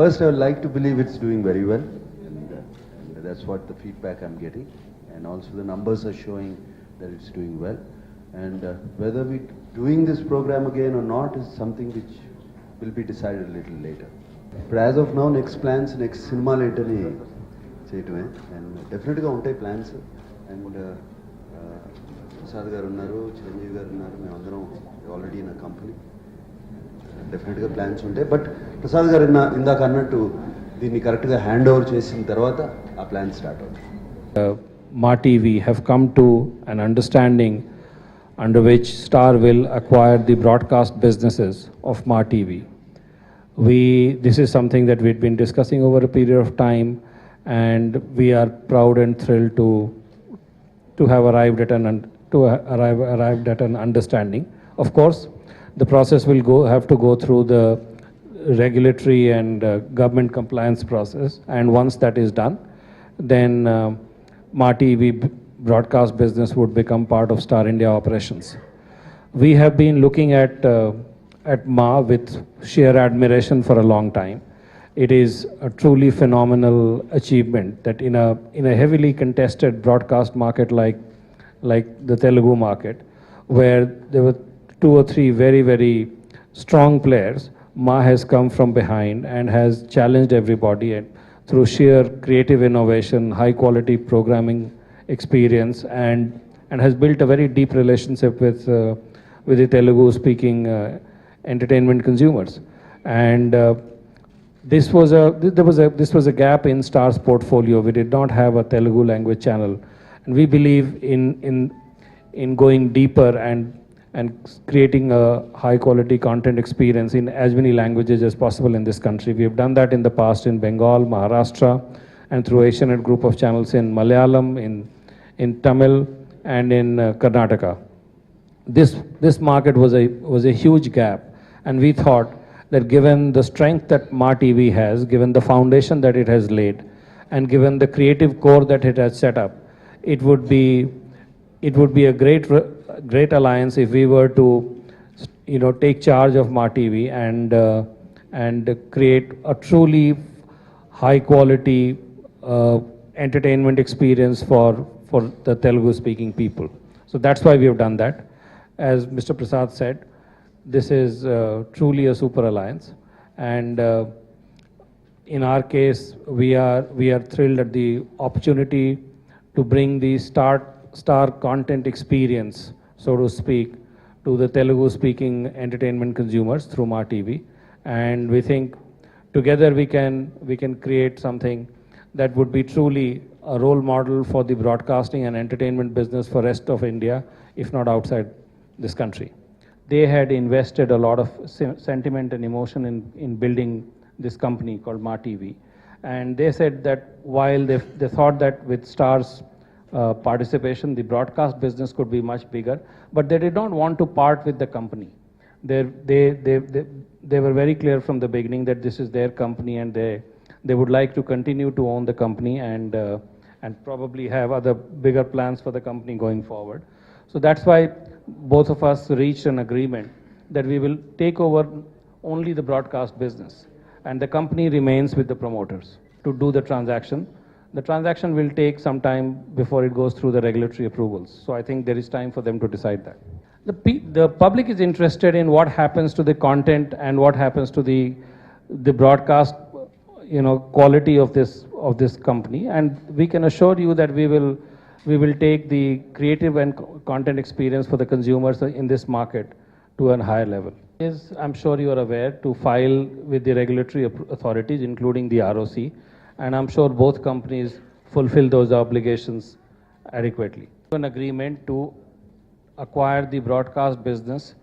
First, I would like to believe it's doing very well, and that's what the feedback I'm getting. And also the numbers are showing that it's doing well. And whether we're doing this program again or not is something which will be decided a little later. But as of now, next plans, next cinema later, and definitely ఉంటాయి plans. And Prasad garu unnaru, Chiranjeevi garu unnaru, మేము అందరం already in a company. డెఫినెట్గా plans ఉంటాయి. But Prasad గారు ఇందాక అన్నట్టు దీన్ని కరెక్ట్గా హ్యాండ్ ఓవర్ చేసిన తర్వాత ఆ ప్లాన్ స్టార్ట్ అవుతుంది. MA TV have come to an understanding under which Star will acquire the broadcast businesses of MA TV. This is something that we've been discussing over a period of time, and we are proud and thrilled to have arrived at an understanding. Of course, the process will have to go through the regulatory and government compliance process, and once that is done, then MA TV broadcast business would become part of Star India operations. We have been looking at MA with sheer admiration for a long time. It is a truly phenomenal achievement that in a heavily contested broadcast market like the Telugu market, where there were 2 or 3 very, very strong players, MA has come from behind and has challenged everybody through sheer creative innovation, high quality programming experience, and has built a very deep relationship with the Telugu speaking entertainment consumers. And this was a gap in Star's portfolio. We did not have a Telugu language channel, and we believe in going deeper and creating a high quality content experience in as many languages as possible in this country. We have done that in the past in Bengal, Maharashtra, and through Asianet group of channels in Malayalam, in Tamil, and in Karnataka. This market was a huge gap, and we thought that given the strength that MA TV has, given the foundation that it has laid, and given the creative core that it has set up, it would be a great alliance if we were to, take charge of MA TV and create a truly high quality entertainment experience for the Telugu speaking people. So that's why we have done that. As Mr. Prasad said, this is truly a super alliance, and in our case, we are thrilled at the opportunity to bring the Star content experience, so to speak, to the Telugu speaking entertainment consumers through MA TV. And we think together we can create something that would be truly a role model for the broadcasting and entertainment business for rest of India, if not outside this country. They had invested a lot of sentiment and emotion in building this company called MA TV. And they said that while they thought that with Star's participation, the broadcast business could be much bigger, but they did not want to part with the company. They were very clear from the beginning that this is their company, and they would like to continue to own the company and probably have other bigger plans for the company going forward. So that's why both of us reached an agreement that we will take over only the broadcast business, and the company remains with the promoters to do the transaction. The transaction will take some time before it goes through the regulatory approvals. So I think there is time for them to decide that. The public is interested in what happens to the content and what happens to the broadcast, quality of this company. And we can assure you that we will take the creative and content experience for the consumers in this market to a higher level. I'm sure you are aware, to file with the regulatory authorities, including the ROC, and I'm sure both companies fulfill those obligations adequately. An agreement to acquire the broadcast business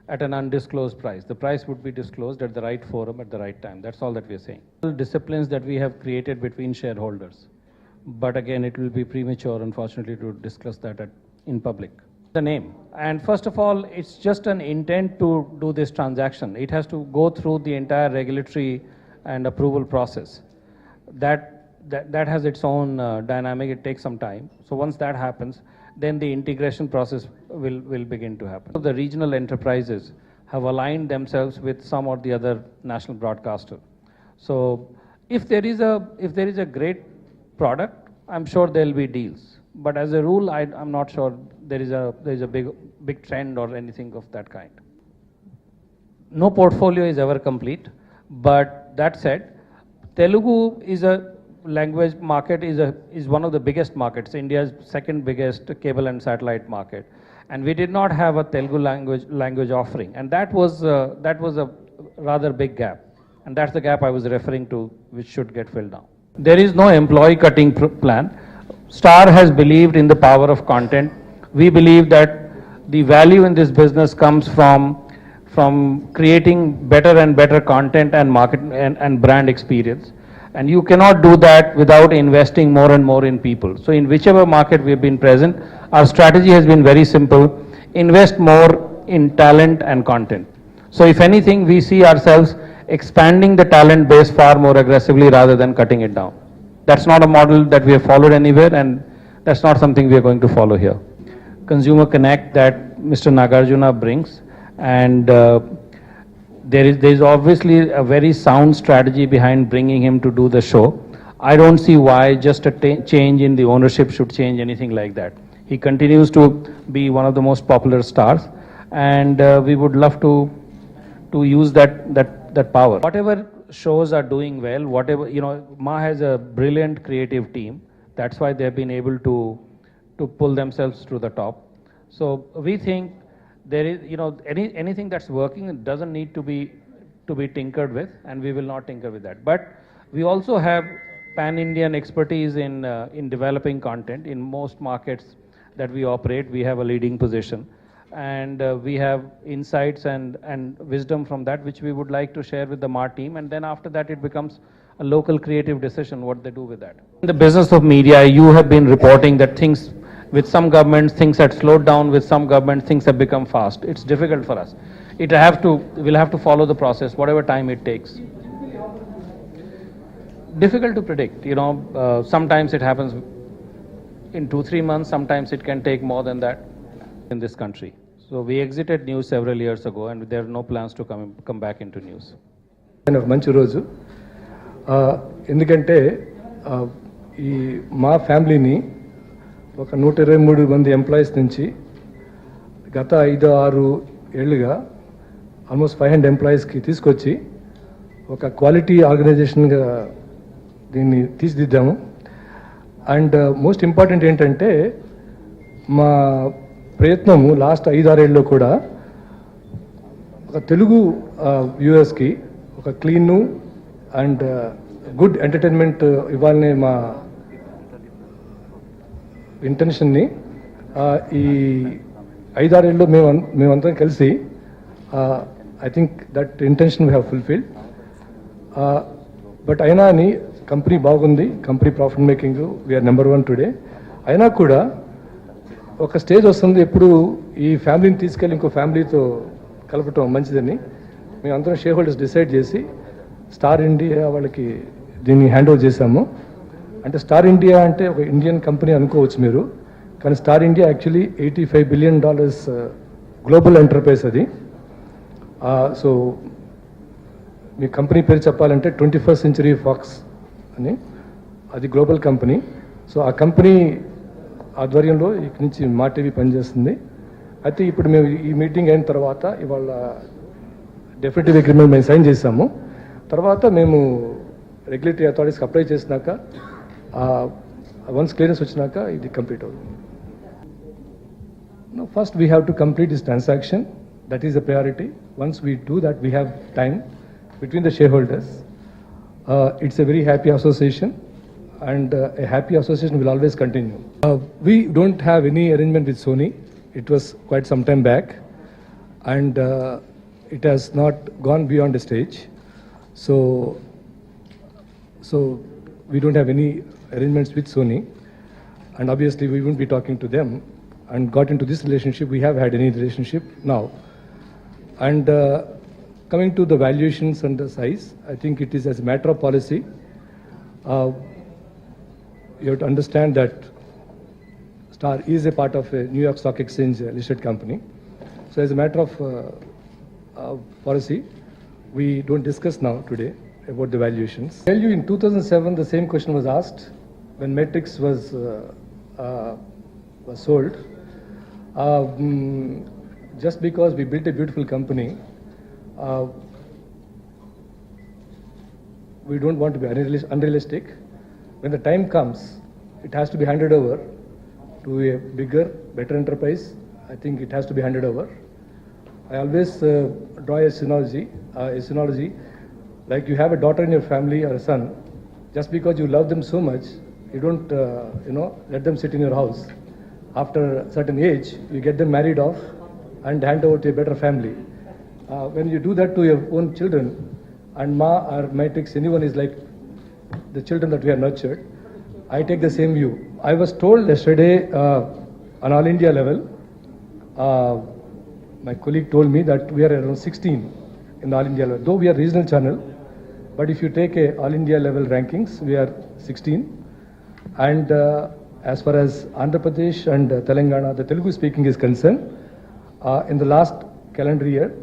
at an undisclosed price. The price would be disclosed at the right forum at the right time. That's all that we are saying. Disciplines that we have created between shareholders. But again, it will be premature, unfortunately, to discuss that in public. The name. And first of all, it's just an intent to do this transaction. It has to go through the entire regulatory and approval process. That has its own dynamic. It takes some time. So once that happens, then the integration process will begin to happen. The regional enterprises have aligned themselves with some or the other national broadcaster. So if there is a great product, I'm sure there will be deals. But as a rule, I'm not sure there is a big trend or anything of that kind. No portfolio is ever complete, but that said, Telugu is a language market is one of the biggest markets, India's second biggest cable and satellite market, and we did not have a Telugu language offering, and that was a rather big gap, and that's the gap I was referring to, which should get filled now. There is no employee cutting plan. Star has believed in the power of content. We believe that the value in this business comes from creating better and better content and market and brand experience. And you cannot do that without investing more and more in people. So in whichever market we have been present, our strategy has been very simple: invest more in talent and content. So if anything, we see ourselves expanding the talent base far more aggressively rather than cutting it down. That's not a model that we have followed anywhere, and that's not something we are going to follow here. Consumer connect that Mr. Nagarjuna brings, and there is obviously a very sound strategy behind bringing him to do the show. I don't see why just a change in the ownership should change anything like that. He continues to be one of the most popular stars, and we would love to use that power. Whatever shows are doing well, whatever, MAA has a brilliant creative team. That's why they've been able to pull themselves to the top. So we think there is, anything that's working doesn't need to be tinkered with, and we will not tinker with that. But we also have pan-Indian expertise in developing content. In most markets that we operate, we have a leading position, and we have insights and wisdom from that, which we would like to share with the MAA team, and then after that it becomes a local creative decision what they do with that. In the business of media, you have been reporting that things with some governments, things had slowed down. With some governments, things have become fast. It's difficult for us. We'll have to follow the process, whatever time it takes. Difficult to predict. Sometimes it happens in 2-3 months. Sometimes it can take more than that in this country. So we exited news several years ago, and there are no plans to come back into news. మంచి రోజు ఎందుకంటే ఈ మా ఫ్యామిలీని ఒక 123 మంది employees నుంచి గత 5-6 ఏళ్ళుగా ఆల్మోస్ట్ 500 ఎంప్లాయీస్కి తీసుకొచ్చి ఒక క్వాలిటీ ఆర్గనైజేషన్గా దీన్ని తీర్చిదిద్దాము. అండ్ మోస్ట్ ఇంపార్టెంట్ ఏంటంటే మా ప్రయత్నము లాస్ట్ 5-6 ఏళ్ళలో కూడా ఒక తెలుగు వ్యూవర్స్కి ఒక క్లీన్ అండ్ గుడ్ ఎంటర్టైన్మెంట్ ఇవ్వాలనే మా ఇంటెన్షన్ని ఈ 5-6 ఏళ్ళలో మేమందరం కలిసి I think that intention we have fulfilled. But అయినా అని కంపెనీ బాగుంది, company profit making, we are number 1 today. అయినా కూడా ఒక స్టేజ్ వస్తుంది ఎప్పుడు ఈ ఫ్యామిలీని తీసుకెళ్ళి ఇంకో ఫ్యామిలీతో కలపటం మంచిదని మేమందరం షేర్ హోల్డర్స్ డిసైడ్ చేసి స్టార్ ఇండియా వాళ్ళకి దీన్ని హ్యాండ్ ఓవర్ చేశాము. అంటే స్టార్ ఇండియా అంటే ఒక ఇండియన్ కంపెనీ అనుకోవచ్చు మీరు, కానీ star India actually $85 billion global enterprise అది. సో మీ కంపెనీ పేరు చెప్పాలంటే 21st Century Fox అని, అది గ్లోబల్ కంపెనీ. సో ఆ కంపెనీ ఆధ్వర్యంలో ఇక్కడి నుంచి మా టీవీ పనిచేస్తుంది. అయితే ఇప్పుడు మేము ఈ మీటింగ్ అయిన తర్వాత ఇవాళ డెఫినెటివ్ అగ్రిమెంట్ మేము సైన్ చేసాము. తర్వాత మేము రెగ్యులేటరీ అథారిటీస్కి అప్లై చేసినాక వన్స్ క్లియరెన్స్ వచ్చినాక ఇది కంప్లీట్ అవుతుంది. First we have to complete this transaction, that is the priority. Once we do that we have time between the shareholders. It's a very happy association, and a happy association will always continue. We don't have any arrangement with Sony. It was quite some time back, and it has not gone beyond the stage. So we don't have any arrangements with Sony, and obviously we won't be talking to them and got into this relationship. We have had any relationship now, and coming to the valuations and the size, I think it is as a matter of policy. You have to understand that Star is a part of a New York Stock Exchange listed company. So as a matter of policy, we don't discuss now today about the valuations. Tell you in 2007 the same question was asked when Matrix was sold. Just because we built a beautiful company, we don't want to be unrealistic. When the time comes, it has to be handed over to a bigger, better enterprise. I think it has to be handed over. I always draw a synology, like you have a daughter in your family or a son. Just because you love them so much, you don't, let them sit in your house. After a certain age, you get them married off and hand over to a better family. When you do that to your own children, and MAA or Matrix, anyone is like the children that we have nurtured, I take the same view. I was told yesterday on all India level, my colleague told me that we are around 16 in the all India level. Though we are regional channel, but if you take a all India level rankings, we are 16. And as far as Andhra Pradesh and Telangana, the Telugu speaking is concerned, in the last calendar year,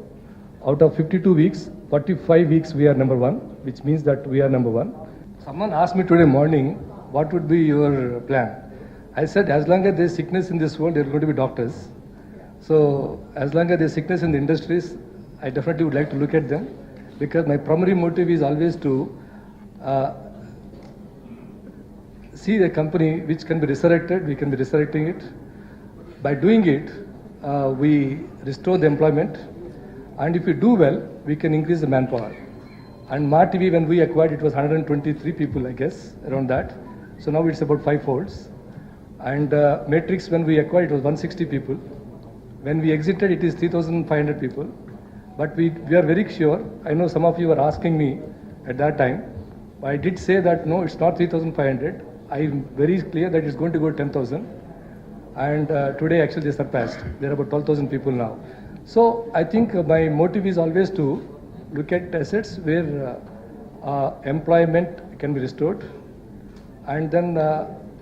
out of 52 weeks, 45 weeks we are number one, which means that we are number one. Someone asked me today morning, what would be your plan? I said, as long as there is sickness in this world, there are going to be doctors. So as long as there is sickness in the industries, I definitely would like to look at them, because my primary motive is always to see a company which can be resurrected. We can be resurrecting it. By doing it, we restore the employment, and if we do well, we can increase the manpower. And MAA TV, when we acquired, it was 123 people, I guess, around that. So now it's about 5-folds. And Matrix, when we acquired, it was 160 people. When we exited, it is 3,500 people. But we are very sure. I know some of you were asking me at that time. I did say that no, it's not 3,500. I'm very clear that it's going to go 10,000. And today, actually, they surpassed. There are about 12,000 people now. So I think my motive is always to look at assets where employment can be restored, and then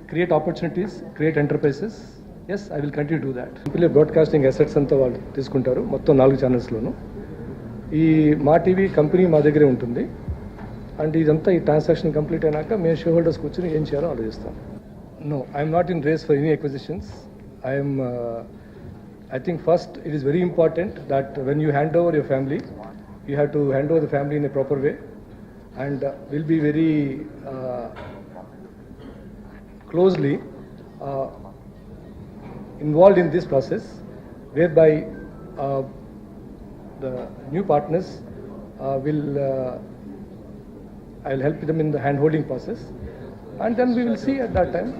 create opportunities, create enterprises. Yes, I will continue to do that. Simply broadcasting assets అంతా వాళ్ళు తీసుకుంటారు మొత్తం 4 ఛానల్స్లోను. ఈ మా TV company మా దగ్గరే ఉంటుంది. And ఇదంతా ఈ ట్రాన్సాక్షన్ కంప్లీట్ అయినాక మేము షేర్ హోల్డర్స్ కూర్చొని ఏం చేయాలో ఆలోచిస్తాం. No, I am not in race for any acquisitions. I think first it is very important that when you hand over your family, you have to hand over the family in a proper way, and we'll be very closely involved in this process, whereby the new partners I'll help them in the hand-holding process, and then we will see at that time.